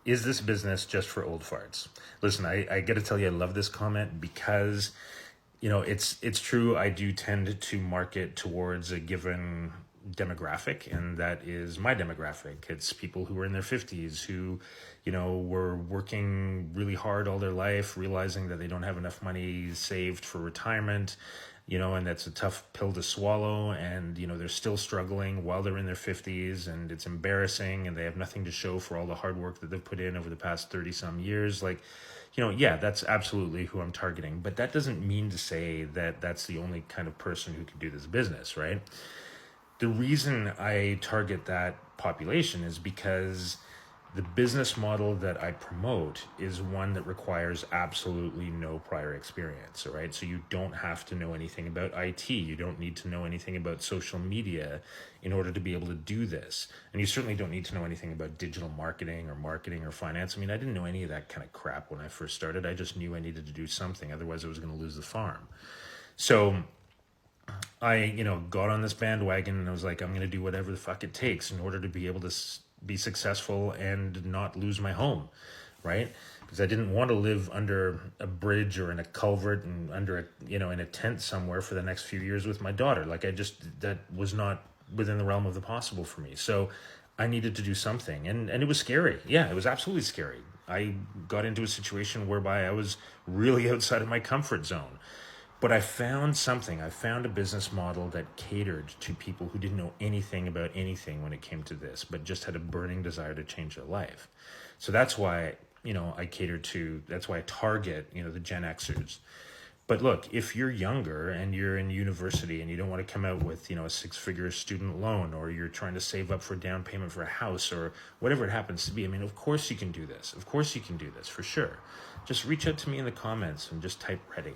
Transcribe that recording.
Is this business just for old farts? Listen, I got to tell you, I love this comment because, it's true. I do tend to market towards a given demographic, and that is my demographic. It's people who are in their 50s who, were working really hard all their life, realizing that they don't have enough money saved for retirement, and that's a tough pill to swallow. And, they're still struggling while they're in their 50s, and it's embarrassing, and they have nothing to show for all the hard work that they've put in over the past 30 some years. Like, yeah, that's absolutely who I'm targeting. But that doesn't mean to say that that's the only kind of person who can do this business, right? The reason I target that population is because the business model that I promote is one that requires absolutely no prior experience, all right? So you don't have to know anything about IT. You don't need to know anything about social media in order to be able to do this. And you certainly don't need to know anything about digital marketing or finance. I mean, I didn't know any of that kind of crap when I first started. I just knew I needed to do something. Otherwise, I was going to lose the farm. So I, got on this bandwagon and I was like, I'm going to do whatever the fuck it takes in order to be able to be successful and not lose my home, right? Because I didn't want to live under a bridge or in a culvert and under in a tent somewhere for the next few years with my daughter. Like that was not within the realm of the possible for me. So I needed to do something, and it was scary. Yeah, it was absolutely scary. I got into a situation whereby I was really outside of my comfort zone. But I found something. I found a business model that catered to people who didn't know anything about anything when it came to this, but just had a burning desire to change their life. So that's why, that's why I target, the Gen Xers. But look, if you're younger and you're in university and you don't want to come out with, a six-figure student loan, or you're trying to save up for a down payment for a house or whatever it happens to be, I mean, of course you can do this. Of course you can do this, for sure. Just reach out to me in the comments and just type ready.